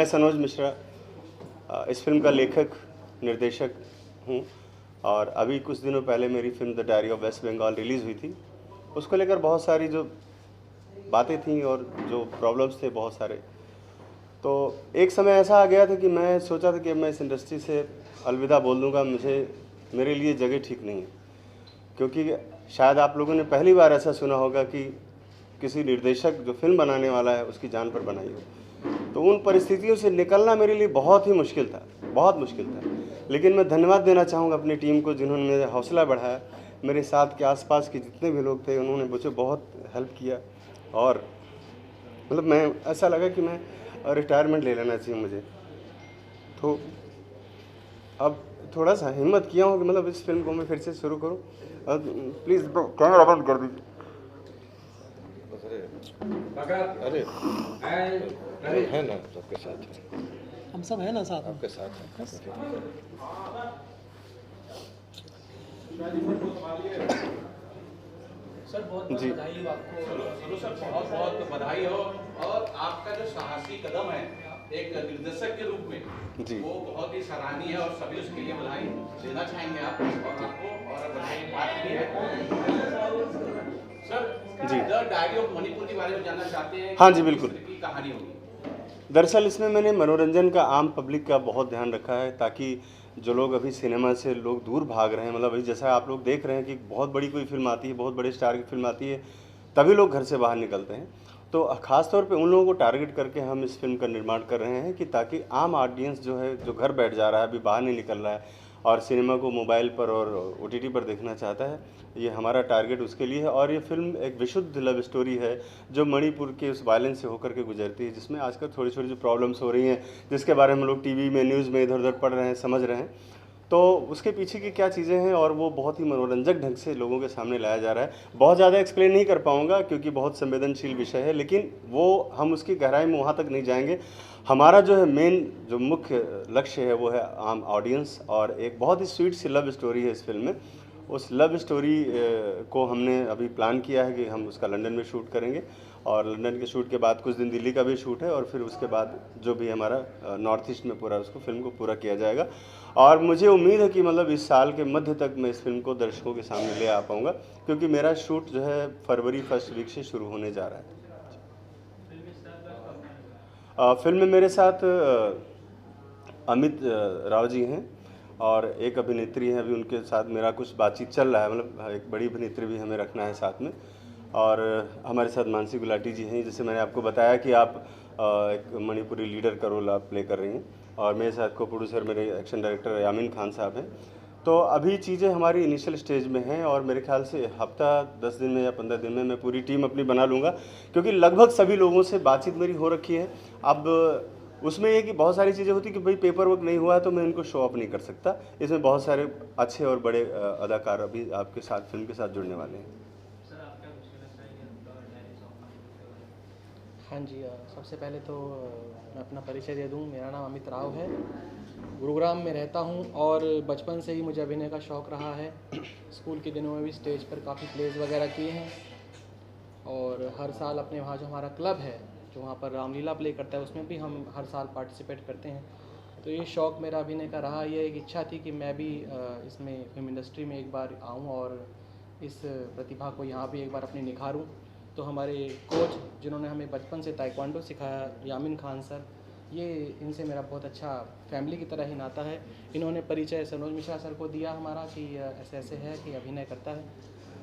सनोज मिश्रा इस फिल्म का लेखक निर्देशक हूँ और अभी कुछ दिनों पहले मेरी film the diary of West Bengal release हुई थी। उसको लेकर बहुत सारी जो बातें थीं और जो प्रॉब्लम्स थे बहुत सारे, तो एक समय ऐसा आ गया था कि मैं सोचा था कि मैं इस इंडस्ट्री से अलविदा बोल दूँगा, मेरे लिए जगह ठीक नहीं है। क्योंकि शायद आप लोगों ने पहली बार ऐसा सुना होगा कि किसी निर्देशक जो फिल्म बनाने वाला है उसकी जान पर बनाई हो। तो उन परिस्थितियों से निकलना मेरे लिए बहुत ही मुश्किल था, बहुत मुश्किल था। लेकिन मैं धन्यवाद देना चाहूँगा अपनी टीम को, जिन्होंने मेरा हौसला बढ़ाया। मेरे साथ के आसपास के जितने भी लोग थे उन्होंने मुझे बहुत हेल्प किया और मतलब मैं ऐसा लगा कि मैं रिटायरमेंट ले लेना चाहिए मुझे। तो अब थोड़ा सा हिम्मत किया हूँ कि मतलब इस फिल्म को मैं फिर से शुरू करूँ। प्लीज़ कैमरा बंद कर दीजिए। अरे है ना, सबके साथ है, हम सब है ना साथ में। आपके साथ है। सर बहुत जी। बधाई हो आपको। सर बहुत बहुत बधाई हो। और आपका जो साहसी कदम है एक निर्देशक के रूप में जी। वो बहुत ही सराहनीय है और सभी उसके लिए बधाई देना चाहेंगे आप और आपको। और बधाई की बात भी है sir ji. The diary of Manipur के बारे में जानना चाहते हैं। हाँ जी, बिल्कुल। किस तरह की कहानी होगी? दरअसल इसमें मैंने मनोरंजन का, आम पब्लिक का बहुत ध्यान रखा है, ताकि जो लोग अभी सिनेमा से लोग दूर भाग रहे हैं, मतलब अभी जैसा आप लोग देख रहे हैं कि बहुत बड़ी कोई फिल्म आती है, बहुत बड़े स्टार की फिल्म आती है, तभी लोग घर से बाहर निकलते हैं। तो ख़ास तौर पे उन लोगों को टारगेट करके हम इस फिल्म का निर्माण कर रहे हैं कि ताकि आम ऑडियंस जो है, जो घर बैठ जा रहा है, अभी बाहर नहीं निकल रहा है और सिनेमा को मोबाइल पर और OTT पर देखना चाहता है, ये हमारा टारगेट उसके लिए है। और ये फिल्म एक विशुद्ध लव स्टोरी है जो मणिपुर के उस वायलेंस से होकर के गुजरती है, जिसमें आजकल थोड़ी छोटी जो प्रॉब्लम्स हो रही हैं, जिसके बारे में हम लोग टीवी में, न्यूज़ में इधर उधर पढ़ रहे हैं, समझ रहे हैं। तो उसके पीछे की क्या चीज़ें हैं और वो बहुत ही मनोरंजक ढंग से लोगों के सामने लाया जा रहा है। बहुत ज़्यादा एक्सप्लेन नहीं कर पाऊँगा क्योंकि बहुत संवेदनशील विषय है, लेकिन वो हम उसकी गहराई में वहाँ तक नहीं जाएंगे। हमारा जो है मेन जो मुख्य लक्ष्य है वो है आम ऑडियंस, और एक बहुत ही स्वीट सी लव स्टोरी है इस फिल्म में। उस लव स्टोरी को हमने अभी प्लान किया है कि हम उसका लंदन में शूट करेंगे और लंदन के शूट के बाद कुछ दिन दिल्ली का भी शूट है और फिर उसके बाद जो भी हमारा नॉर्थ ईस्ट में पूरा उसको फिल्म को पूरा किया जाएगा। और मुझे उम्मीद है कि मतलब इस साल के मध्य तक मैं इस फिल्म को दर्शकों के सामने ले आ पाऊँगा, क्योंकि मेरा शूट जो है फरवरी फर्स्ट वीक से शुरू होने जा रहा है। फिल्म में मेरे साथ अमित राव जी हैं और एक अभिनेत्री हैं, अभी उनके साथ मेरा कुछ बातचीत चल रहा है, मतलब एक बड़ी अभिनेत्री भी हमें रखना है साथ में। और हमारे साथ मानसी गुलाटी जी हैं, जैसे मैंने आपको बताया कि आप एक मणिपुरी लीडर का रोल आप प्ले कर रही हैं, और मेरे साथ को प्रोड्यूसर मेरे एक्शन डायरेक्टर यामीन खान साहब हैं। तो अभी चीज़ें हमारी इनिशियल स्टेज में हैं और मेरे ख्याल से हफ्ता 10 दिन में या 15 दिन में मैं पूरी टीम अपनी बना लूँगा, क्योंकि लगभग सभी लोगों से बातचीत मेरी हो रखी है। अब उसमें ये कि बहुत सारी चीज़ें होती कि भाई पेपर वर्क नहीं हुआ है तो मैं इनको शो ऑफ नहीं कर सकता। इसमें बहुत सारे अच्छे और बड़े अदाकार अभी आपके साथ फिल्म के साथ जुड़ने वाले हैं। हाँ जी, सबसे पहले तो मैं अपना परिचय दे दूँ। मेरा नाम अमित राव है, गुरुग्राम में रहता हूँ और बचपन से ही मुझे अभिनय का शौक़ रहा है। स्कूल के दिनों में भी स्टेज पर काफ़ी प्लेज वगैरह किए हैं और हर साल अपने वहाँ जो हमारा क्लब है जो वहाँ पर रामलीला प्ले करता है उसमें भी हम हर साल पार्टिसिपेट करते हैं। तो ये शौक़ मेरा अभिनय का रहा। ये एक इच्छा थी कि मैं भी इसमें फिल्म इंडस्ट्री में एक बार आऊँ और इस प्रतिभा को यहाँ भी एक बार अपनी निखारूँ। तो हमारे कोच जिन्होंने हमें बचपन से ताइक्वांडो सिखाया, यामीन खान सर, ये इनसे मेरा बहुत अच्छा फैमिली की तरह ही नाता है। इन्होंने परिचय सनोज मिश्रा सर को दिया हमारा कि ऐसे ऐसे है कि अभिनय करता है,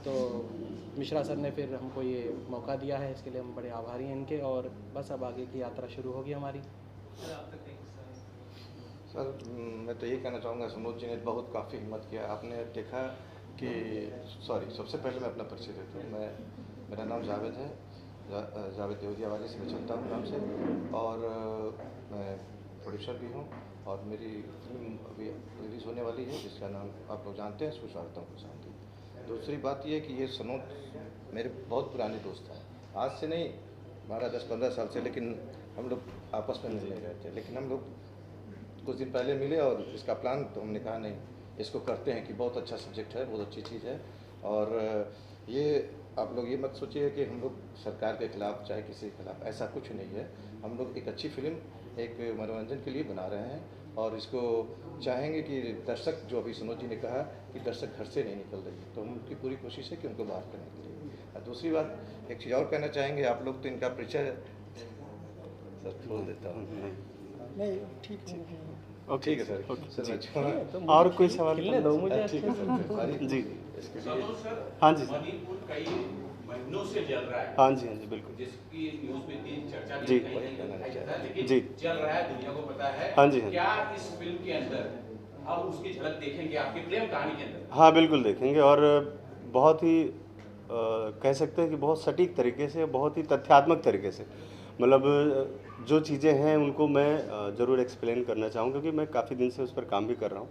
तो मिश्रा सर ने फिर हमको ये मौका दिया है, इसके लिए हम बड़े आभारी हैं इनके। और बस अब आगे की यात्रा शुरू होगी हमारी। सर मैं तो ये कहना चाहूँगा, सनोज जी ने बहुत काफ़ी हिम्मत किया। आपने देखा कि सबसे पहले मैं अपना परिचय देता हूँ। मेरा नाम जावेद है, जावेद देवरिया वाली से मैं चलता हूँ नाम से, और मैं प्रोड्यूसर भी हूँ और मेरी फिल्म अभी रिलीज़ होने वाली है जिसका नाम आप लोग जानते हैं, सुस्वागतम को शांति। दूसरी बात ये कि ये सनोज मेरे बहुत पुराने दोस्त हैं, आज से नहीं 12-10-15 साल से, लेकिन हम लोग आपस में मिल नहीं रहे थे। लेकिन हम लोग कुछ दिन पहले मिले और इसका प्लान, तो हमने कहा नहीं इसको करते हैं कि बहुत अच्छा सब्जेक्ट है, बहुत अच्छी चीज़ है। और ये आप लोग ये मत सोचिए कि हम लोग सरकार के खिलाफ चाहे किसी के खिलाफ, ऐसा कुछ नहीं है। हम लोग एक अच्छी फिल्म एक मनोरंजन के लिए बना रहे हैं और इसको चाहेंगे कि दर्शक, जो अभी सुनोद जी ने कहा कि दर्शक घर से नहीं निकल रही है, तो उनकी पूरी कोशिश है कि उनको बाहर करने के लिए। और दूसरी बात, एक चीज़ और कहना चाहेंगे, आप लोग तो इनका परिचय सर खोल देता हूँ। नहीं ठीक है ठीक है सर, सर मैं अच्छा और कोई सवाल? खिलने दो मुझे ठीक है सर, हमारी जी इसके लिए संतोष सर, हाँ जी। मणिपुर कई महीनों से जल रहा है, हाँ जी, हाँ जी, बिल्कुल। जिसकी न्यूज़ में इतनी चर्चा जी। नहीं दिखाई देता, लेकिन जी। चल रहा है, दुनिया को पता है। हाँ जी, हाँ जी। क्या इस फिल्म के अंदर अब उसकी झलक देखेंगे आपकी प्रेम कहानी के अंदर? हाँ, बिल्कुल देखेंगे, और बहुत ही कह सकते हैं कि बहुत सटीक तरीके से, बहुत ही तथ्यात्मक तरीके से, मतलब जो चीज़ें हैं उनको मैं ज़रूर एक्सप्लेन करना चाहूँगा, क्योंकि मैं काफ़ी दिन से उस पर काम भी कर रहा हूँ।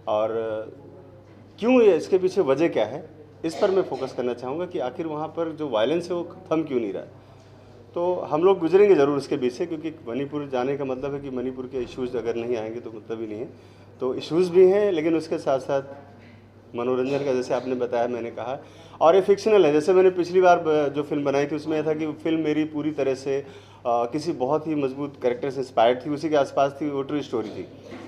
और क्यों ये, इसके पीछे वजह क्या है, इस पर मैं फोकस करना चाहूँगा कि आखिर वहाँ पर जो वायलेंस है वो थम क्यों नहीं रहा है। तो हम लोग गुजरेंगे ज़रूर इसके बीच से, क्योंकि मणिपुर जाने का मतलब है कि मणिपुर के इश्यूज़ अगर नहीं आएंगे तो मतलब ही नहीं है। तो इश्यूज़ भी हैं, लेकिन उसके साथ साथ मनोरंजन का, जैसे आपने बताया, मैंने कहा, और ये फिक्शनल है। जैसे मैंने पिछली बार जो फिल्म बनाई थी उसमें यह था कि फिल्म मेरी पूरी तरह से किसी बहुत ही मजबूत कैरेक्टर से इंस्पायर्ड थी, उसी के आसपास थी, वो ट्रू स्टोरी थी।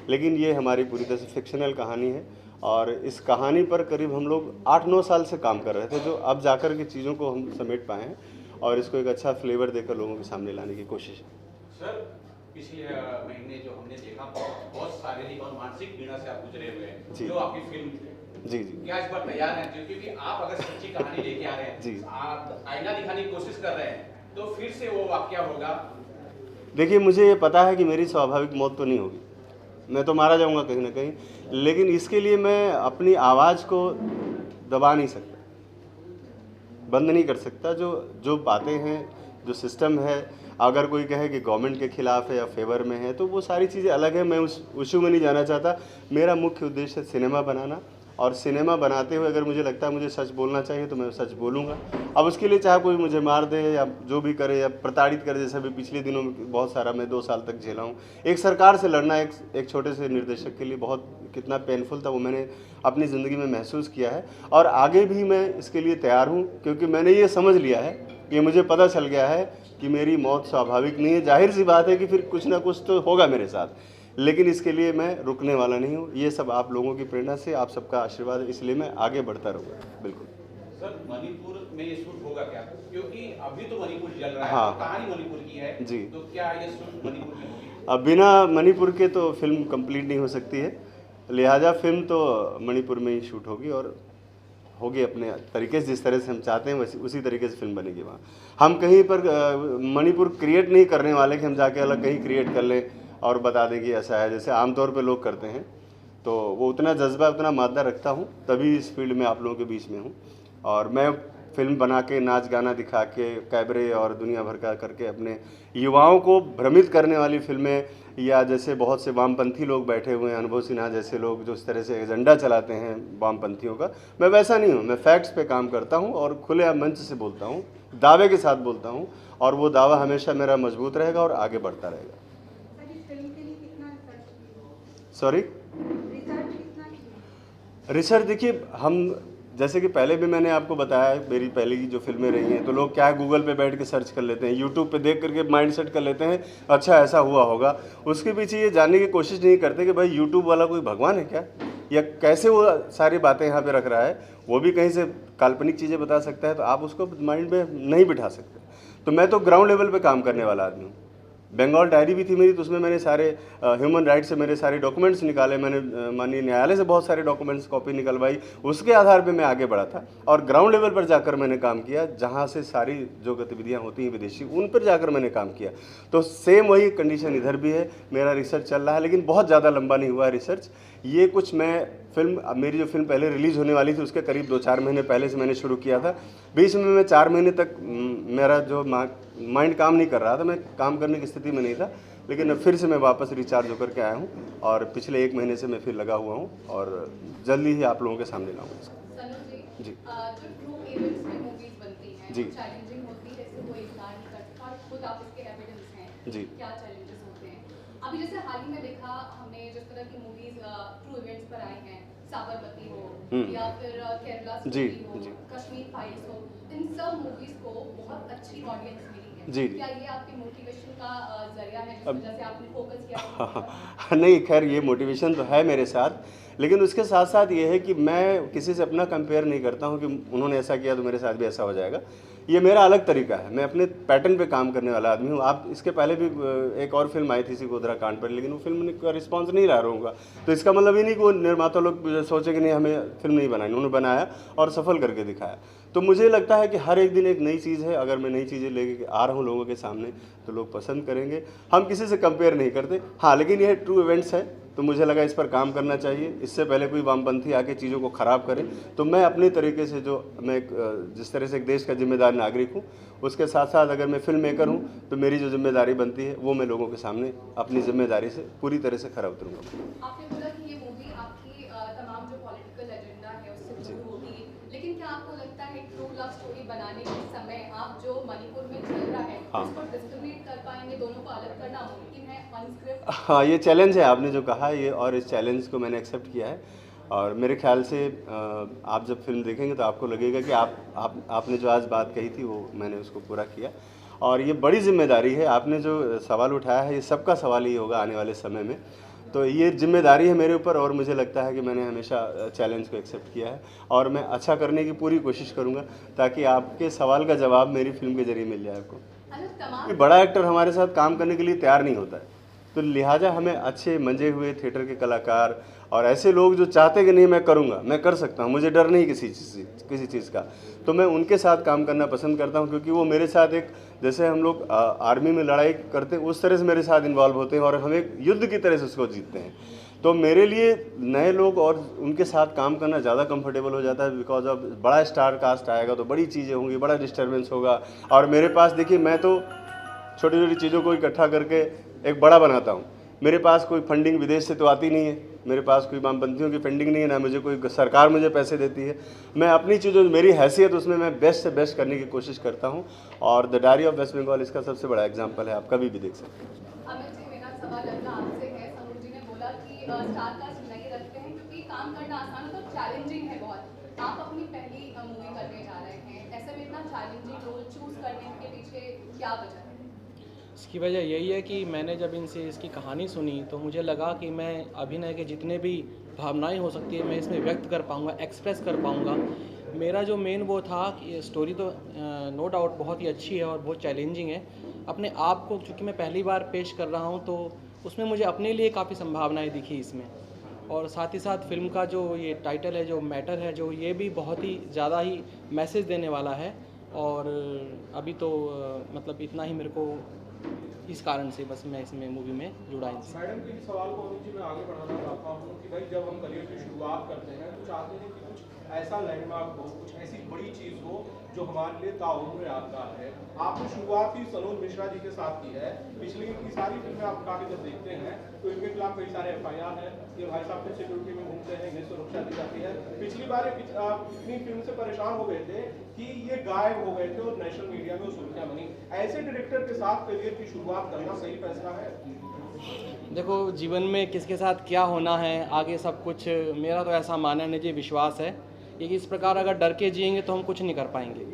लेकिन ये हमारी पूरी तरह से फिक्शनल कहानी है, और इस कहानी पर करीब हम लोग 8-9 साल से काम कर रहे थे, जो अब जाकर के चीज़ों को हम समेट पाए हैं और इसको एक अच्छा फ्लेवर देकर लोगों के सामने लाने की कोशिश है। सर, पिछले महीने जो हमने देखा, बहुत शारीरिक और मानसिक पीड़ा से आप गुजरे हुए हैं, जी। जो आपकी फिल्म थी। जी जी क्या इस पर तैयार हैं? क्योंकि आप अगर सच्ची कहानी लेके आ रहे हैं, जी। आप आईना दिखाने की कोशिश कर रहे हैं, तो फिर से वो वाकया होगा। देखिए, मुझे ये पता है कि मेरी स्वाभाविक मौत तो नहीं होगी, मैं तो मारा जाऊंगा कहीं ना कहीं, लेकिन इसके लिए मैं अपनी आवाज़ को दबा नहीं सकता, बंद नहीं कर सकता। जो जो बातें हैं, जो सिस्टम है, अगर कोई कहे कि गवर्नमेंट के खिलाफ है या फेवर में है, तो वो सारी चीज़ें अलग है, मैं उस इशू में नहीं जाना चाहता। मेरा मुख्य उद्देश्य है सिनेमा बनाना, और सिनेमा बनाते हुए अगर मुझे लगता है मुझे सच बोलना चाहिए तो मैं सच बोलूँगा। अब उसके लिए चाहे कोई मुझे मार दे या जो भी करे या प्रताड़ित करे, जैसे अभी पिछले दिनों में बहुत सारा मैं 2 साल तक झेला हूँ। एक सरकार से लड़ना एक छोटे से निर्देशक के लिए बहुत कितना पेनफुल था, वो मैंने अपनी ज़िंदगी में महसूस किया है, और आगे भी मैं इसके लिए तैयार हूँ, क्योंकि मैंने ये समझ लिया है, ये मुझे पता चल गया है कि मेरी मौत स्वाभाविक नहीं है। जाहिर सी बात है कि फिर कुछ ना कुछ तो होगा मेरे साथ, लेकिन इसके लिए मैं रुकने वाला नहीं हूँ। ये सब आप लोगों की प्रेरणा से, आप सबका आशीर्वाद है, इसलिए मैं आगे बढ़ता रहूँगा। बिल्कुल सर, मणिपुर में ये शूट होगा क्या? क्योंकि अभी तो मणिपुर जल रहा है, हाँ। तो कहानी मणिपुर की है जी। तो क्या ये शूट मणिपुर में होगी? अब बिना मणिपुर के तो फिल्म कंप्लीट नहीं हो सकती है, लिहाजा फिल्म तो मणिपुर में ही शूट होगी, और होगी अपने तरीके से, जिस तरह से हम चाहते हैं वैसे उसी तरीके से फिल्म बनेगी वहाँ। हम कहीं पर मणिपुर क्रिएट नहीं करने वाले कि हम जाके अलग कहीं क्रिएट कर लें और बता दें कि ऐसा है, जैसे आमतौर पे लोग करते हैं। तो वो उतना जज्बा, उतना मादा रखता हूँ, तभी इस फील्ड में आप लोगों के बीच में हूँ। और मैं फिल्म बना के, नाच गाना दिखा के, कैबरे और दुनिया भर का करके अपने युवाओं को भ्रमित करने वाली फिल्में, या जैसे बहुत से वामपंथी लोग बैठे हुए हैं, अनुभव सिन्हा जैसे लोग जो इस तरह से एजेंडा चलाते हैं वामपंथियों का, मैं वैसा नहीं हूँ। मैं फैक्ट्स पे काम करता हूँ और खुले मंच से बोलता हूँ, दावे के साथ बोलता हूँ, और वो दावा हमेशा मेरा मजबूत रहेगा और आगे बढ़ता रहेगा। सॉरी, रिसर्च देखिए, हम जैसे कि पहले भी मैंने आपको बताया, मेरी पहले की जो फिल्में रही हैं, तो लोग क्या है, गूगल पे बैठ के सर्च कर लेते हैं, यूट्यूब पे देख करके माइंड सेट कर लेते हैं, अच्छा ऐसा हुआ होगा। उसके पीछे ये जानने की कोशिश नहीं करते कि भाई यूट्यूब वाला कोई भगवान है क्या, या कैसे वो सारी बातें यहाँ पे रख रहा है। वो भी कहीं से काल्पनिक चीज़ें बता सकता है, तो आप उसको माइंड में नहीं बिठा सकते। तो मैं तो ग्राउंड लेवल पर काम करने वाला आदमी हूँ। बंगाल डायरी भी थी मेरी, तो उसमें मैंने सारे ह्यूमन राइट्स से मेरे सारे डॉक्यूमेंट्स निकाले, मैंने माननीय न्यायालय से बहुत सारे डॉक्यूमेंट्स कॉपी निकलवाई, उसके आधार पे मैं आगे बढ़ा था, और ग्राउंड लेवल पर जाकर मैंने काम किया, जहाँ से सारी जो गतिविधियाँ होती हैं विदेशी, उन पर जाकर मैंने काम किया। तो सेम वही कंडीशन इधर भी है, मेरा रिसर्च चल रहा है, लेकिन बहुत ज़्यादा लंबा नहीं हुआ है रिसर्च। ये कुछ मैं फिल्म, मेरी जो फिल्म पहले रिलीज़ होने वाली थी उसके करीब 2-4 महीने पहले से मैंने शुरू किया था। बीच में मैं 4 महीने तक मेरा जो माइंड काम नहीं कर रहा था, मैं काम करने की स्थिति में नहीं था, लेकिन फिर से मैं वापस रिचार्ज होकर के आया हूँ, और पिछले 1 महीने से मैं फिर लगा हुआ हूँ, और जल्दी ही आप लोगों के सामने लाऊंगा इसको। जी। जो ट्रू इवेंट्स में मूवीज बनती हैं, जी। चैलेंजिंग होती है, जैसे वो इनकार नहीं करता, और खुद आप इसके एविडेंस हैं। जी। क्या चैलेंजेस होते हैं? अभी जैसे हाल ही में देखा हमने, जिस तरह की मूवीज ट्रू इवेंट्स पर आई हैं, साबरमती हो या फिर केरला जी, स्टोरी हो, जी। कश्मीर फाइल्स हो, इन सब मूवीज को बहुत अच्छी ऑडियंस मिली है। हैं। जी। क्या ये आपके मोटिवेशन का जरिया है जिस वजह से आपने फोकस किया? नहीं, खैर ये मोटिवेशन तो है मेरे साथ, लेकिन उसके साथ साथ ये है कि मैं किसी से अपना कंपेयर नहीं करता हूँ कि उन्होंने ऐसा किया तो मेरे साथ भी ऐसा हो जाएगा। ये मेरा अलग तरीका है, मैं अपने पैटर्न पे काम करने वाला आदमी हूँ। आप इसके पहले भी एक और फिल्म आई थी इसी गोधरा कांड पर, लेकिन वो फिल्म का रिस्पांस नहीं रहा रहूँगा, तो इसका मतलब ये नहीं कि वो निर्माता लोग सोचेंगे नहीं हमें फिल्म नहीं बनानी, उन्होंने बनाया और सफल करके दिखाया। तो मुझे लगता है कि हर एक दिन एक नई चीज़ है, अगर मैं नई चीज़ें लेके आ रहा हूँ लोगों के सामने तो लोग पसंद करेंगे। हम किसी से कंपेयर नहीं करते, हाँ, लेकिन यह ट्रू इवेंट्स है तो मुझे लगा इस पर काम करना चाहिए। इससे पहले कोई वामपंथी आके चीज़ों को ख़राब करे तो मैं अपने तरीके से जो मैं जिस तरह से एक देश का जिम्मेदार नागरिक हूँ, उसके साथ साथ अगर मैं फिल्म मेकर हूँ तो मेरी जो जिम्मेदारी बनती है वो मैं लोगों के सामने अपनी जिम्मेदारी से पूरी तरह से खरा उतरूँगा। आपने बोला कि ये मूवी आपकी तमाम जो पॉलिटिकल एजेंडा है उससे जुड़ी होगी, लेकिन क्या आपको लगता है ट्रू लव स्टोरी बनाने के समय आप जो मणिपुर में चल रहा है उसको डिस्क्रिमिनेट कर पाएंगे, दोनों को अलग करना मुमकिन है ऑन स्क्रिप्ट? हाँ, ये चैलेंज है आपने जो कहा ये, और इस चैलेंज को मैंने एक्सेप्ट किया है। और मेरे ख्याल से आप जब फिल्म देखेंगे तो आपको लगेगा कि आपने जो आज बात कही थी वो मैंने उसको पूरा किया। और ये बड़ी जिम्मेदारी है, आपने जो सवाल उठाया है ये सबका सवाल ही होगा आने वाले समय में, तो ये जिम्मेदारी है मेरे ऊपर। और मुझे लगता है कि मैंने हमेशा चैलेंज को एक्सेप्ट किया है और मैं अच्छा करने की पूरी कोशिश करूँगा ताकि आपके सवाल का जवाब मेरी फिल्म के जरिए मिल जाए आपको। कि बड़ा एक्टर हमारे साथ काम करने के लिए तैयार नहीं होता है, तो लिहाजा हमें अच्छे मंजे हुए थिएटर के कलाकार और ऐसे लोग जो चाहते कि नहीं मैं करूँगा, मैं कर सकता हूँ, मुझे डर नहीं किसी चीज़ का, तो मैं उनके साथ काम करना पसंद करता हूँ। क्योंकि वो मेरे साथ एक, जैसे हम लोग आर्मी में लड़ाई करते हैं उस तरह से मेरे साथ इन्वॉल्व होते हैं और हम एक युद्ध की तरह से उसको जीतते हैं। तो मेरे लिए नए लोग और उनके साथ काम करना ज़्यादा कंफर्टेबल हो जाता है, बिकॉज अब बड़ा स्टार कास्ट आएगा तो बड़ी चीज़ें होंगी, बड़ा डिस्टर्बेंस होगा। और मेरे पास देखिए, मैं तो छोटी छोटी चीज़ों को इकट्ठा करके एक बड़ा बनाता हूँ। मेरे पास कोई फंडिंग विदेश से तो आती नहीं है, मेरे पास कोई वामपंथियों की फंडिंग नहीं है, ना मुझे कोई सरकार मुझे पैसे देती है। मैं अपनी चीज़ों, मेरी हैसियत उसमें मैं बेस्ट से बेस्ट करने की कोशिश करता हूँ। और the diary of West Bengal इसका सबसे बड़ा एग्जाम्पल है, आप कभी भी देख सकते हैं। अमित जी, मेरा सवाल अगला आपसे है। सनोज जी ने बोला कि स्टार कास्ट नहीं रखते हैं क्योंकि काम करना आसान है, तो चैलेंजिंग है बहुत। आप अपनी पहली मूवी करने जा रहे हैं, ऐसे में इतना चैलेंजिंग रोल चूज करने के पीछे क्या वजह है? इसकी वजह यही है कि मैंने जब इनसे इसकी कहानी सुनी तो मुझे लगा कि मैं अभिनय के जितने भी भावनाएं हो सकती है मैं इसमें व्यक्त कर पाऊँगा, एक्सप्रेस कर पाऊँगा। मेरा जो मेन वो था कि स्टोरी तो नो डाउट बहुत ही अच्छी है और बहुत चैलेंजिंग है। अपने आप को चूँकि मैं पहली बार पेश कर रहा हूँ तो उसमें मुझे अपने लिए काफ़ी संभावनाएं दिखी इसमें। और साथ ही साथ फिल्म का जो ये टाइटल है, जो मैटर है, जो ये भी बहुत ही ज़्यादा ही मैसेज देने वाला है। और अभी तो मतलब इतना ही मेरे को, इस कारण से बस मैं इसमें मूवी में जुड़ा इनसे। मैडम के सवाल को अनुज जी मैं आगे बढ़ाना चाहता हूँ कि भाई जब हम करियर की शुरुआत करते हैं तो चाहते हैं कि कुछ ऐसा लैंडमार्क हो, कुछ ऐसी बड़ी चीज़ हो जो हमारे लिए ताउम्र यादगार है। आपने शुरुआत ही सनोज मिश्रा जी के साथ की है। पिछली की सारी फिल्में आप काफ़ी जब देखते हैं तो इनके खिलाफ कई सारे FIR हैं, ये भाई साहब ने सिक्योरिटी में घूमते हैं, इन्हें सुरक्षा दी जाती है। पिछली बार इतनी फिल्म से परेशान हो गए थे कि ये गायब हो गए थे और नेशनल मीडिया में सुर्खियां बनी। ऐसे डायरेक्टर के साथ करियर की शुरुआत करना सही फैसला है? देखो, जीवन में किसके साथ क्या होना है आगे सब कुछ, मेरा तो ऐसा मानना निजी विश्वास है कि इस प्रकार अगर डर के जिएंगे तो हम कुछ नहीं कर पाएंगे।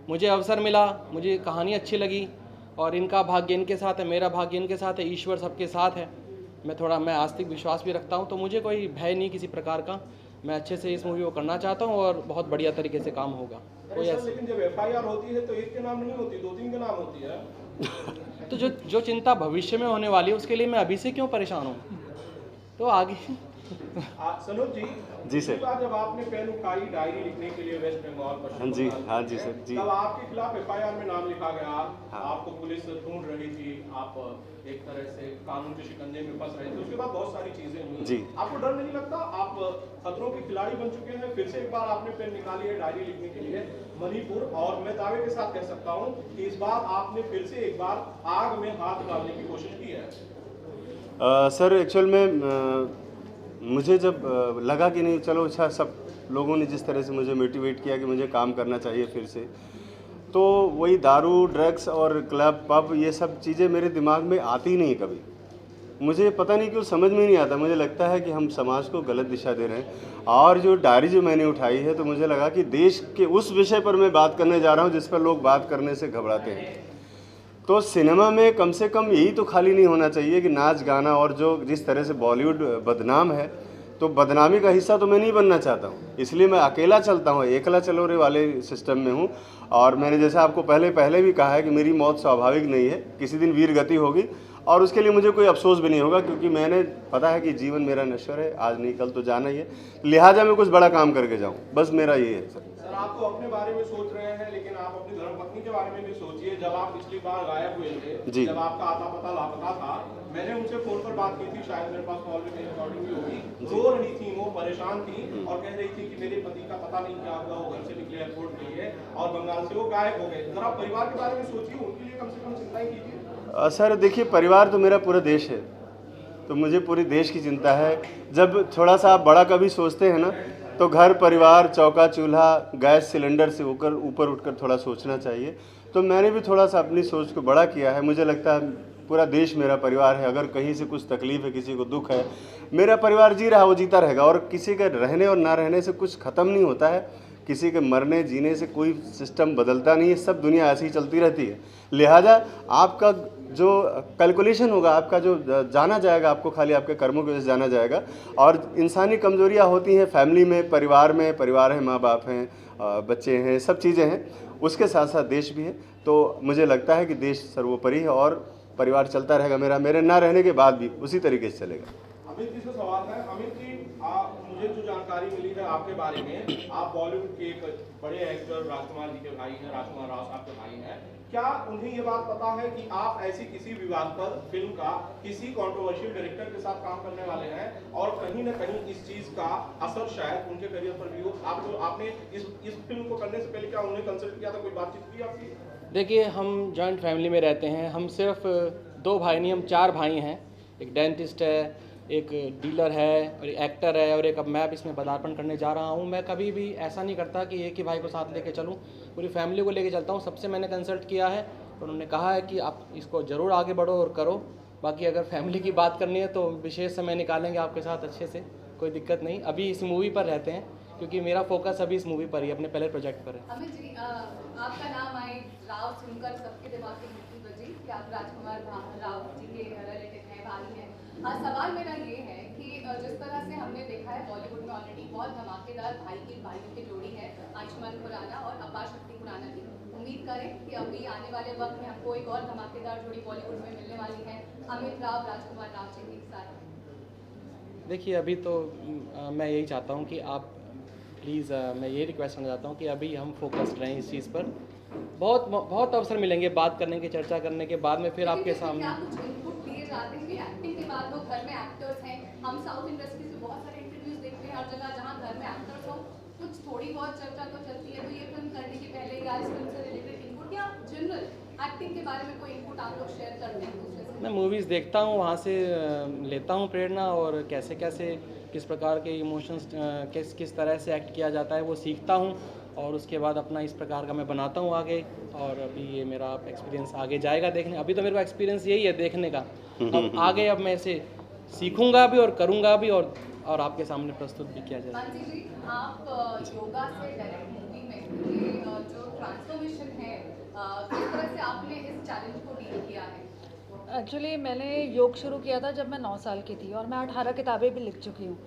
मुझे अवसर मिला, मुझे कहानी अच्छी लगी और इनका भाग्य इनके साथ है, मेरा भाग्य इनके साथ है, ईश्वर सबके साथ है। मैं आस्तिक विश्वास भी रखता हूँ, तो मुझे कोई भय नहीं किसी प्रकार का। मैं अच्छे से इस मूवी को करना चाहता हूँ और बहुत बढ़िया तरीके से काम होगा। कोई ऐसा, लेकिन जब FIR होती है तो एक के नाम नहीं होती, 2-3 के नाम होती है। तो जो चिंता भविष्य में होने वाली है उसके लिए मैं अभी से क्यों परेशान हूँ, तो आगे। सनोज जी सर। जब आपने पेन उठाई डायरी लिखने के लिए वेस्ट बंगाल पर, हाँ जी सर जी, तब आपके खिलाफ FIR में नाम लिखा गया। हाँ। आपको पुलिस ढूंढ रही थी, आप एक तरह से कानून के शिकंजे में फंस रहे थे। उसके बाद बहुत सारी चीजें हुई जी। आपको डर नहीं लगता? आप खतरों के खिलाड़ी बन चुके हैं, फिर से एक बार आपने पेन निकाली है डायरी लिखने के लिए मणिपुर, और मैं दावे के साथ कह सकता हूँ कि इस बार आपने फिर से एक बार आग में हाथ डालने की कोशिश की है। सर एक्चुअल में मुझे जब लगा कि नहीं चलो अच्छा, सब लोगों ने जिस तरह से मुझे मोटिवेट किया कि मुझे काम करना चाहिए फिर से, तो वही दारू, ड्रग्स और क्लब, पब, ये सब चीज़ें मेरे दिमाग में आती नहीं कभी। मुझे पता नहीं क्यों समझ में नहीं आता। मुझे लगता है कि हम समाज को गलत दिशा दे रहे हैं। और जो डायरी जो मैंने उठाई है तो मुझे लगा कि देश के उस विषय पर मैं बात करने जा रहा हूँ जिस पर लोग बात करने से घबराते हैं। तो सिनेमा में कम से कम यही तो खाली नहीं होना चाहिए कि नाच गाना, और जो जिस तरह से बॉलीवुड बदनाम है, तो बदनामी का हिस्सा तो मैं नहीं बनना चाहता हूँ, इसलिए मैं अकेला चलता हूँ, एकला चलोरे वाले सिस्टम में हूँ। और मैंने जैसा आपको पहले भी कहा है कि मेरी मौत स्वाभाविक नहीं है, किसी दिन वीर गति होगी, और उसके लिए मुझे कोई अफसोस भी नहीं होगा, क्योंकि मैंने पता है कि जीवन मेरा नश्वर है, आज नहीं कल तो जाना ही है, लिहाजा मैं कुछ बड़ा काम करके जाऊँ, बस मेरा ये है सर। सर, आप तो अपने बारे में सोच रहे हैं, लेकिन आप अपनी धर्मपत्नी के बारे में भी सोचिए। जब आप पिछली बार गायब हुए थे, जब आपका आता पता लापता था, मैंने उनसे फोन पर बात की थी, शायद मेरे पास कॉल में मेरी रिकॉर्डिंग भी होगी। रो रही थी वो, परेशान थी और कह रही थी कि मेरे पति का पता नहीं क्या हुआ, वो घर से निकले एयरपोर्ट के लिए और बंगाल से वो गायब हो गए। जरा परिवार के बारे में सोचिए, उनके लिए कम से कम चिंताएं कीजिए। सर देखिए, परिवार तो मेरा पूरा देश है, तो मुझे पूरे देश की चिंता है। जब थोड़ा सा आप बड़ा कभी सोचते हैं ना, तो घर परिवार, चौका चूल्हा, गैस सिलेंडर से होकर ऊपर उठकर थोड़ा सोचना चाहिए। तो मैंने भी थोड़ा सा अपनी सोच को बड़ा किया है। मुझे लगता है पूरा देश मेरा परिवार है, अगर कहीं से कुछ तकलीफ़ है, किसी को दुख है, मेरा परिवार जी रहा वो जीता रहेगा, और किसी के रहने और ना रहने से कुछ ख़त्म नहीं होता है, किसी के मरने जीने से कोई सिस्टम बदलता नहीं है, सब दुनिया ऐसी ही चलती रहती है। लिहाजा आपका जो कैलकुलेशन होगा, आपका जो जाना जाएगा, आपको खाली आपके कर्मों की वजह से जाना जाएगा। और इंसानी कमजोरियां होती हैं फैमिली में, परिवार है, माँ बाप हैं, बच्चे हैं, सब चीज़ें हैं, उसके साथ साथ देश भी है। तो मुझे लगता है कि देश सर्वोपरि है और परिवार चलता रहेगा मेरा, मेरे ना रहने के बाद भी उसी तरीके से चलेगा। अमित जी से सवाल है। अमित जी, मुझे जो जानकारी मिली है आपके बारे में, आप बॉलीवुड के एक बड़े एक्टर राजकुमार जी के भाई हैं, राजकुमार राव साहब के भाई हैं। क्या उन्हें ये बात पता है कि आप ऐसी किसी विवादास्पद फिल्म का किसी कंट्रोवर्शियल डायरेक्टर के साथ काम करने वाले हैं, और कहीं ना कहीं इस चीज का असर शायद उनके करियर पर भी हो? आपने इस फिल्म को करने से पहले क्या उन्हें कंसल्ट किया था, कोई बातचीत की आपकी? देखिए, हम जॉइंट फैमिली में रहते हैं। हम सिर्फ 2 भाई नहीं, हम 4 भाई हैं। एक डेंटिस्ट है, एक डीलर है, और एक एक्टर है, और एक अब मैं इसमें पदार्पण करने जा रहा हूँ। मैं कभी भी ऐसा नहीं करता कि एक ही भाई को साथ लेके चलूँ, पूरी फैमिली को लेके चलता हूँ। सबसे मैंने कंसल्ट किया है, उन्होंने कहा है कि आप इसको ज़रूर आगे बढ़ो और करो। बाकी अगर फैमिली की बात करनी है तो विशेष समय निकालेंगे आपके साथ अच्छे से, कोई दिक्कत नहीं। अभी इस मूवी पर रहते हैं, क्योंकि मेरा फोकस अभी इस मूवी पर ही, अपने पहले प्रोजेक्ट पर है। अमित जी, आपका नाम आए राव सुनकर सबके दिमाग में घंटी बजी कि आप राजकुमार राव जी के रिलेटिव हैं, भाई हैं। सवाल मेरा ये है कि जिस तरह से हमने देखा है बॉलीवुड में ऑलरेडी बहुत धमाकेदार भाइयों की जोड़ी है, आयुष्मान खुराना और अपार शक्ति खुराना की। उम्मीद करें कि अभी आने वाले वक्त में हमको एक और धमाकेदार जोड़ी बॉलीवुड में मिलने वाली है, अमित राव राजकुमार राव जी के साथ। देखिए, अभी तो मैं यही चाहता हूँ कि आप प्लीज़, मैं ये रिक्वेस्ट करना चाहता हूँ कि अभी हम फोकस्ड रहें इस चीज़ पर। बहुत अवसर मिलेंगे बात करने के, चर्चा करने के बाद में फिर आपके सामने। क्या कुछ इनपुट दिए जाते हैं कि एक्टिंग के बाद लोग घर में एक्टर्स हैं? हम साउथ इंडस्ट्री से बहुत सारे इंटरव्यूज देखते हैं, हर जगह जहाँ घर में एक्टर्स हो कुछ थोड़ी बहुत चर्चा तो चलती है। तो ये फिल्म करने के पहले या इस फिल्म से रिलेटेड इनपुट या जनरल एक्टिंग के बारे में कोई इनपुट आप लोग शेयर करते हैं दूसरे से? मैं मूवीज़ देखता हूँ, वहाँ से लेता हूँ प्रेरणा, और कैसे किस प्रकार के इमोशंस, किस तरह से एक्ट किया जाता है वो सीखता हूँ, और उसके बाद अपना इस प्रकार का मैं बनाता हूँ आगे। और अभी ये मेरा एक्सपीरियंस आगे जाएगा देखने। अभी तो मेरे को एक्सपीरियंस यही है देखने का। अब आगे अब मैं इसे सीखूंगा भी और करूँगा भी, और आपके सामने प्रस्तुत भी किया जाएगा। मानसी जी, आप योगा से डायरेक्ट मूवी में ये जो ट्रांसफॉर्मेशन है, किस तरह से आपने इस चैलेंज को डील किया है? एक्चुअली मैंने योग शुरू किया था जब मैं 9 साल की थी, और मैं 18 किताबें भी लिख चुकी हूँ।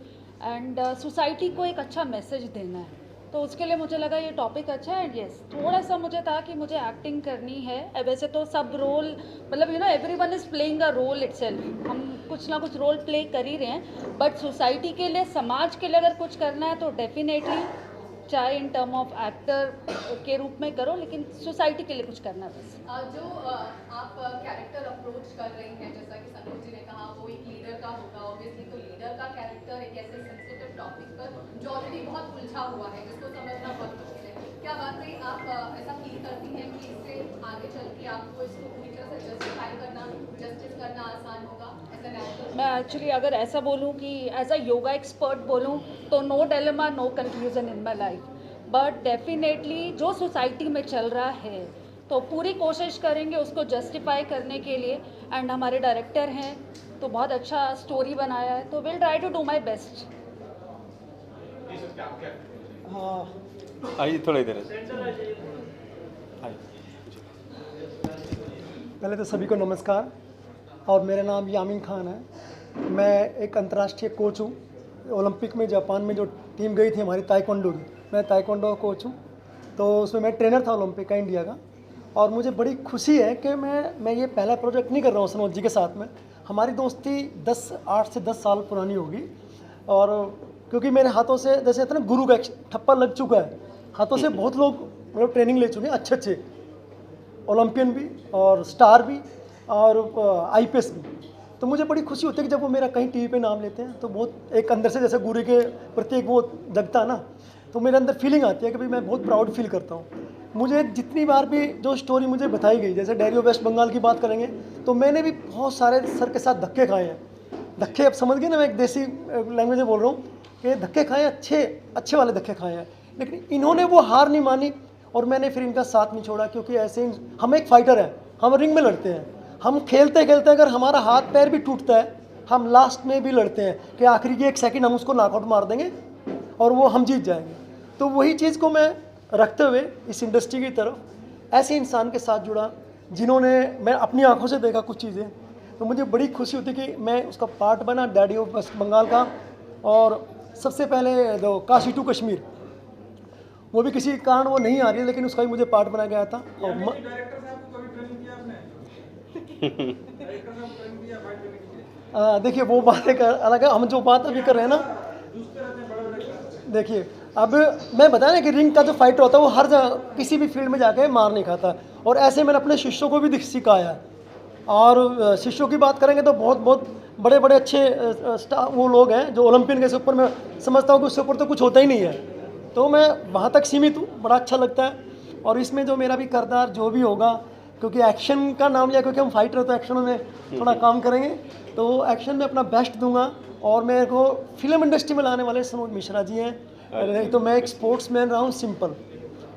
एंड सोसाइटी को एक अच्छा मैसेज देना है, तो उसके लिए मुझे लगा ये टॉपिक अच्छा है। एंड यस, थोड़ा सा मुझे था कि मुझे एक्टिंग करनी है। वैसे तो सब रोल, मतलब everyone is playing a role itself, हम कुछ ना कुछ रोल प्ले कर ही रहे हैं। बट सोसाइटी के लिए, समाज के लिए अगर कुछ करना है तो डेफिनेटली, चाहे इन टर्म ऑफ एक्टर के रूप में करो, लेकिन सोसाइटी के लिए कुछ करना बस। जो आप कैरेक्टर अप्रोच कर रही हैं, जैसा कि सनोज जी ने कहा, वो एक लीडर का होगा। ऑब्वियसली तो लीडर का कैरेक्टर एक ऐसे सेंसिटिव टॉपिक पर जो ऑलरेडी बहुत उलझा हुआ है, जिसको समझना बहुत मुश्किल है। क्या वाकई आप ऐसा फील करती हैं कि इससे आगे चल के आपको इसको पूरी तरह से जस्टिस करना आसान होगा? मैं एक्चुअली अगर ऐसा बोलूं कि एज अ योगा एक्सपर्ट बोलूं तो no dilemma, no confusion in my life. But definitely जो सोसाइटी में चल रहा है, तो पूरी कोशिश करेंगे उसको जस्टिफाई करने के लिए। एंड हमारे डायरेक्टर हैं, तो बहुत अच्छा स्टोरी बनाया है, तो will try to do my best. आइए थोड़ा इधर आइए। पहले तो सभी को नमस्कार और मेरा नाम यामीन खान है। मैं एक अंतर्राष्ट्रीय कोच हूँ। ओलंपिक में जापान में जो टीम गई थी हमारी ताइक्वांडो की, मैं ताइक्वांडो कोच हूँ। तो उसमें मैं ट्रेनर था ओलंपिक का इंडिया का। और मुझे बड़ी खुशी है कि मैं ये पहला प्रोजेक्ट नहीं कर रहा हूँ सनोज जी के साथ में। हमारी दोस्ती 8 से 10 साल पुरानी होगी। और क्योंकि मेरे हाथों से जैसे कहते हैं ना, गुरु का एक ठप्पा लग चुका है, हाथों से बहुत लोग मतलब ट्रेनिंग ले चुके हैं, अच्छे ओलंपियन भी और स्टार भी और IPS भी। तो मुझे बड़ी खुशी होती है कि जब वो मेरा कहीं टीवी पे नाम लेते हैं तो बहुत एक अंदर से जैसे गुरु के प्रति एक वो जगता है ना, तो मेरे अंदर फीलिंग आती है कि भाई मैं बहुत प्राउड फील करता हूँ। मुझे जितनी बार भी जो स्टोरी मुझे बताई गई, जैसे डायरी ऑफ वेस्ट बंगाल की बात करेंगे तो मैंने भी बहुत सारे सर के साथ धक्के खाए हैं। धक्के अब समझ गए ना, मैं एक देसी लैंग्वेज में बोल रहा हूँ कि धक्के खाए, अच्छे वाले धक्के खाए हैं। लेकिन इन्होंने वो हार नहीं मानी और मैंने फिर इनका साथ नहीं छोड़ा, क्योंकि ऐसे ही हम एक फाइटर हैं, हम रिंग में लड़ते हैं। हम खेलते खेलते अगर हमारा हाथ पैर भी टूटता है, हम लास्ट में भी लड़ते हैं कि आखिरी के 1 सेकंड हम उसको नॉकआउट मार देंगे और वो हम जीत जाएंगे। तो वही चीज़ को मैं रखते हुए इस इंडस्ट्री की तरफ ऐसे इंसान के साथ जुड़ा जिन्होंने, मैं अपनी आंखों से देखा कुछ चीज़ें, तो मुझे बड़ी खुशी होती कि मैं उसका पार्ट बना डैडी ऑफ वेस्ट बंगाल का। और सबसे पहले जो काशी टू कश्मीर, वो भी किसी कारण वो नहीं आ रही है, लेकिन उसका भी मुझे पार्ट बनाया गया था। और देखिए वो बात एक अलग है, हम जो बात अभी कर रहे हैं ना, देखिए अब मैं बताया ना कि रिंग का जो फाइटर होता है वो हर जगह किसी भी फील्ड में जाके मार नहीं खाता। और ऐसे मैंने अपने शिष्यों को भी सिखाया है। और शिष्यों की बात करेंगे तो बहुत बड़े बड़े अच्छे वो लोग हैं जो ओलंपियन के ऊपर, मैं समझता हूँ कि उससे ऊपर तो कुछ होता ही नहीं है। तो मैं वहाँ तक सीमित हूँ, बड़ा अच्छा लगता है। और इसमें जो मेरा भी किरदार जो भी होगा, क्योंकि एक्शन का नाम लिया, क्योंकि हम फाइटर तो एक्शन में थोड़ा काम करेंगे, तो एक्शन में अपना बेस्ट दूंगा। और मेरे को फिल्म इंडस्ट्री में लाने वाले सनोज मिश्रा जी हैं। नहीं तो मैं एक स्पोर्ट्समैन रहा हूँ सिंपल,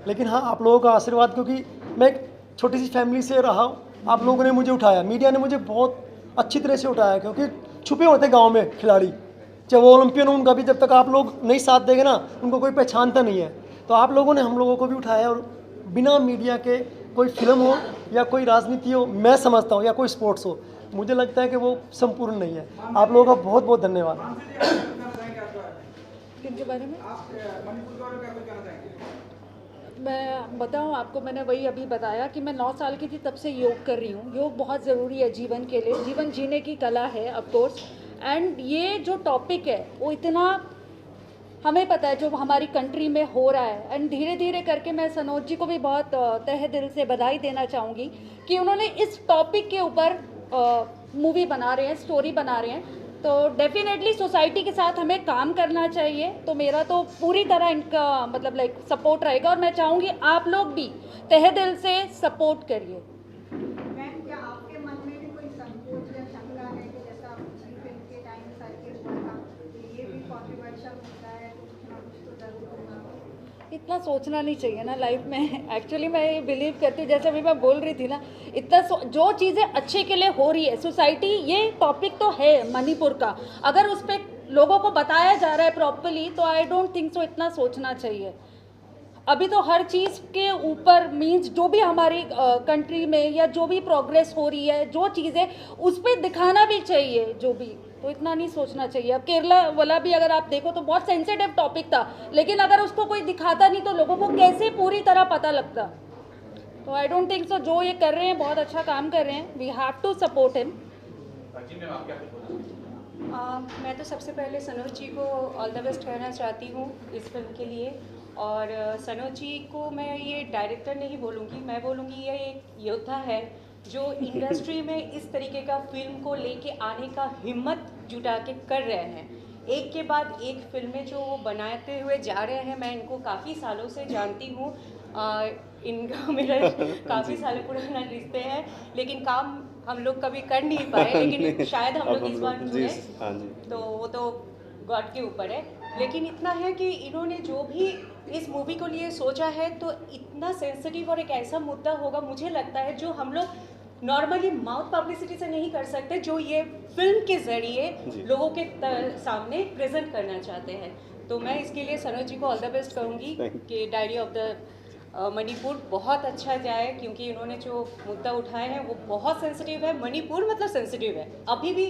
लेकिन हाँ आप लोगों का आशीर्वाद, क्योंकि मैं एक छोटी सी फैमिली से रहा हूँ, आप लोगों ने मुझे उठाया, मीडिया ने मुझे बहुत अच्छी तरह से उठाया, क्योंकि छुपे होते गांव में खिलाड़ी, चाहे वो ओलंपियन हो, उनका भी जब तक आप लोग नहीं साथ देंगे ना, उनको कोई पहचानता नहीं है। तो आप लोगों ने हम लोगों को भी उठाया। और बिना मीडिया के कोई फिल्म हो या कोई राजनीति हो, मैं समझता हूँ, या कोई स्पोर्ट्स हो, मुझे लगता है कि वो संपूर्ण नहीं है। आप लोगों का बहुत बहुत धन्यवाद। किनके बारे में मैं बताऊं आपको, मैंने वही अभी बताया कि मैं 9 साल की थी तब से योग कर रही हूँ। योग बहुत ज़रूरी है जीवन के लिए, जीवन जीने की कला है ऑफ कोर्स। एंड ये जो टॉपिक है वो इतना हमें पता है जो हमारी कंट्री में हो रहा है। एंड धीरे धीरे करके मैं सनोज जी को भी बहुत तहे दिल से बधाई देना चाहूँगी कि उन्होंने इस टॉपिक के ऊपर मूवी बना रहे हैं, स्टोरी बना रहे हैं। तो डेफिनेटली सोसाइटी के साथ हमें काम करना चाहिए। तो मेरा तो पूरी तरह इनका मतलब लाइक सपोर्ट रहेगा, और मैं चाहूँगी आप लोग भी तहे दिल से सपोर्ट करिए। मैम, क्या आपके मन में भी कोई संकोच या शंका है कि जैसा पिछली फिल्म के टाइम सर्किट हुआ था, तो ये भी कॉन्ट्रोवर्शियल होता है, तो कुछ ना कुछ तो जरूर होगा। इतना सोचना नहीं चाहिए ना लाइफ में। एक्चुअली मैं ये बिलीव करती हूँ, जैसे अभी मैं बोल रही थी ना, इतना जो चीज़ें अच्छे के लिए हो रही है सोसाइटी, ये टॉपिक तो है मणिपुर का, अगर उस पर लोगों को बताया जा रहा है प्रॉपर्ली, तो आई डोंट थिंक सो इतना सोचना चाहिए। अभी तो हर चीज़ के ऊपर मीन्स जो भी हमारी कंट्री में या जो भी प्रोग्रेस हो रही है, जो चीज़ें उस पर दिखाना भी चाहिए जो भी, तो इतना नहीं सोचना चाहिए। अब केरला वाला भी अगर आप देखो तो बहुत सेंसिटिव टॉपिक था, लेकिन अगर उसको कोई दिखाता नहीं तो लोगों को कैसे पूरी तरह पता लगता। तो आई डोंट थिंक सो, जो ये कर रहे हैं बहुत अच्छा काम कर रहे हैं, we have to support him. मैं तो सबसे पहले सनोज जी को ऑल द बेस्ट कहना चाहती हूँ इस फिल्म के लिए। और सनोज जी को मैं ये डायरेक्टर नहीं बोलूँगी, मैं बोलूँगी ये एक योद्धा है जो इंडस्ट्री में इस तरीके का फिल्म को लेके आने का हिम्मत जुटा के कर रहे हैं। एक के बाद एक फिल्में जो वो बनाते हुए जा रहे हैं। मैं इनको काफ़ी सालों से जानती हूँ, इनका मेरा काफ़ी सालों पुराना रिश्ते हैं, लेकिन काम हम लोग कभी कर नहीं पाए, लेकिन शायद हम लोग इस बार जुड़े, तो वो तो गॉड के ऊपर है। लेकिन इतना है कि इन्होंने जो भी इस मूवी को लिए सोचा है, तो इतना सेंसिटिव और एक ऐसा मुद्दा होगा, मुझे लगता है जो हम लोग नॉर्मली माउथ पब्लिसिटी से नहीं कर सकते, जो ये फिल्म के ज़रिए लोगों के सामने प्रेजेंट करना चाहते हैं। तो मैं इसके लिए सनोज जी को ऑल द बेस्ट कहूँगी कि डायरी ऑफ द मणिपुर बहुत अच्छा जाए, क्योंकि इन्होंने जो मुद्दा उठाए हैं वो बहुत सेंसिटिव है। मणिपुर मतलब सेंसिटिव है, अभी भी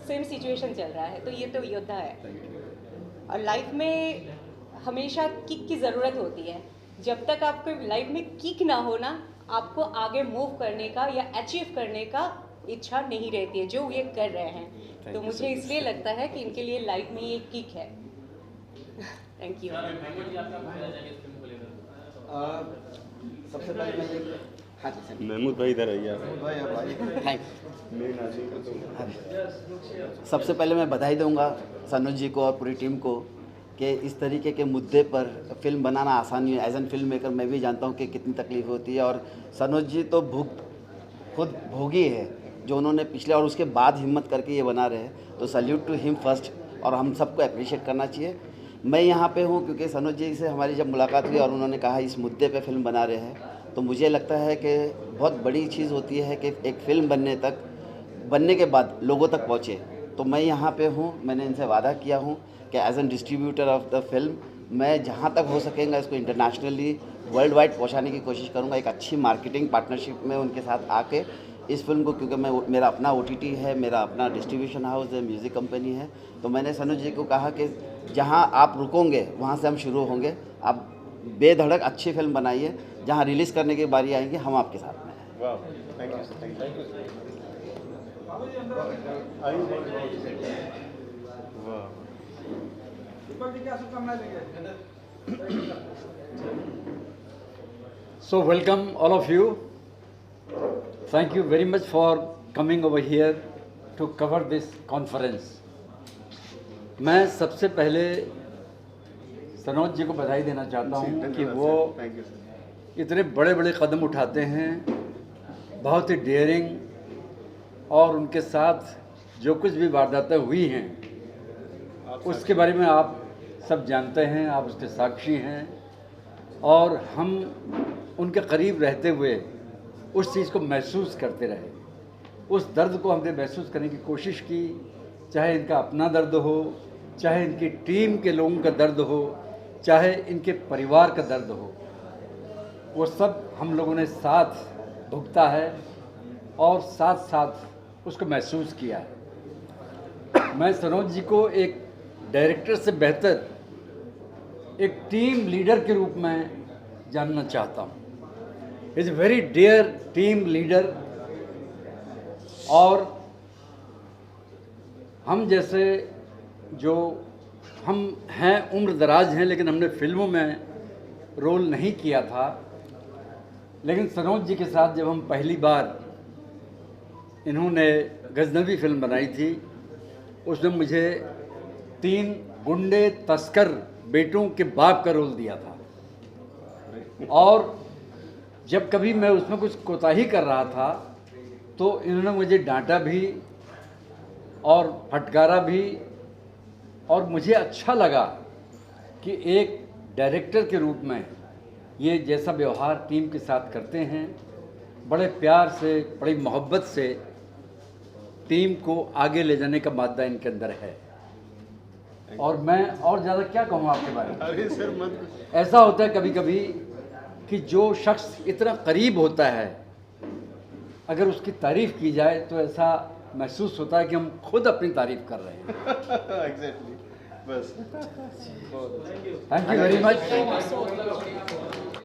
सेम सिचुएशन चल रहा है, तो ये तो योद्धा है। और लाइफ में हमेशा किक की ज़रूरत होती है। जब तक आपको लाइफ में किक ना हो ना, आपको आगे मूव करने का या अचीव करने का इच्छा नहीं रहती है, जो ये कर रहे हैं। तो मुझे इसलिए लगता है कि इनके लिए लाइफ में ये किक है। Thank you. सबसे पहले मैं हाँ जी सर, महमूद भाई इधर आइए आप। भाई अब आइए। थैंक मेन आदमी को तो सबसे पहले मैं बधाई दूंगा सनोज जी को और पूरी टीम को कि इस तरीके के मुद्दे पर फिल्म बनाना आसान नहीं है। एज एन फिल्म मेकर मैं भी जानता हूं कि कितनी तकलीफ होती है, और सनोज जी तो खुद भोगी है जो उन्होंने पिछले और उसके बाद हिम्मत करके ये बना रहे हैं। तो सल्यूट टू हिम फर्स्ट, और हम सबको अप्रिशिएट करना चाहिए। मैं यहाँ पे हूँ क्योंकि सनोज जी से हमारी जब मुलाकात हुई और उन्होंने कहा इस मुद्दे पे फिल्म बना रहे हैं, तो मुझे लगता है कि बहुत बड़ी चीज़ होती है कि एक फ़िल्म बनने के बाद लोगों तक पहुँचे। तो मैं यहाँ पे हूँ, मैंने इनसे वादा किया हूँ कि as an distributor of the film मैं जहाँ तक हो सकेगा इसको इंटरनेशनली वर्ल्ड वाइड पहुँचाने की कोशिश करूँगा। एक अच्छी मार्केटिंग पार्टनरशिप में उनके साथ आके इस फिल्म को, क्योंकि मेरा अपना OTT है, मेरा अपना डिस्ट्रीब्यूशन हाउस है, म्यूज़िक कंपनी है, तो मैंने सनोज जी को कहा कि जहाँ आप रुकोगे वहाँ से हम शुरू होंगे। आप बेधड़क अच्छी फिल्म बनाइए, जहाँ रिलीज़ करने की बारी आएगी हम आपके साथ में हैं। वाह, thank you sir, thank you. वाह, So welcome all of you. Thank you very much for coming over here to cover this conference. मैं सबसे पहले सनोज जी को बधाई देना चाहता हूँ कि वो इतने बड़े बड़े कदम उठाते हैं, बहुत ही डेयरिंग, और उनके साथ जो कुछ भी वारदातें हुई हैं उसके बारे में आप सब जानते हैं, आप उसके साक्षी हैं। और हम उनके करीब रहते हुए उस चीज़ को महसूस करते रहे, उस दर्द को हमने महसूस करने की कोशिश की, चाहे इनका अपना दर्द हो, चाहे इनकी टीम के लोगों का दर्द हो, चाहे इनके परिवार का दर्द हो, वो सब हम लोगों ने साथ भुगता है और साथ साथ उसको महसूस किया है। मैं सनोज जी को एक डायरेक्टर से बेहतर एक टीम लीडर के रूप में जानना चाहता हूँ। Is a very dear team leader, और हम जैसे जो हम हैं उम्र दराज हैं, लेकिन हमने फिल्मों में रोल नहीं किया था। लेकिन सनोज जी के साथ जब हम पहली बार, इन्होंने गजनवी फिल्म बनाई थी, उसमें मुझे 3 गुंडे तस्कर बेटों के बाप का रोल दिया था, और जब कभी मैं उसमें कुछ कोताही कर रहा था तो इन्होंने मुझे डांटा भी और फटकारा भी, और मुझे अच्छा लगा कि एक डायरेक्टर के रूप में ये जैसा व्यवहार टीम के साथ करते हैं, बड़े प्यार से, बड़ी मोहब्बत से टीम को आगे ले जाने का मादा इनके अंदर है। और मैं और ज़्यादा क्या कहूँ आपके बारे में। अरे सर मत, ऐसा होता है कभी कभी कि जो शख्स इतना करीब होता है, अगर उसकी तारीफ़ की जाए तो ऐसा महसूस होता है कि हम खुद अपनी तारीफ़ कर रहे हैं। एग्जैक्टली, बस। Thank you very much.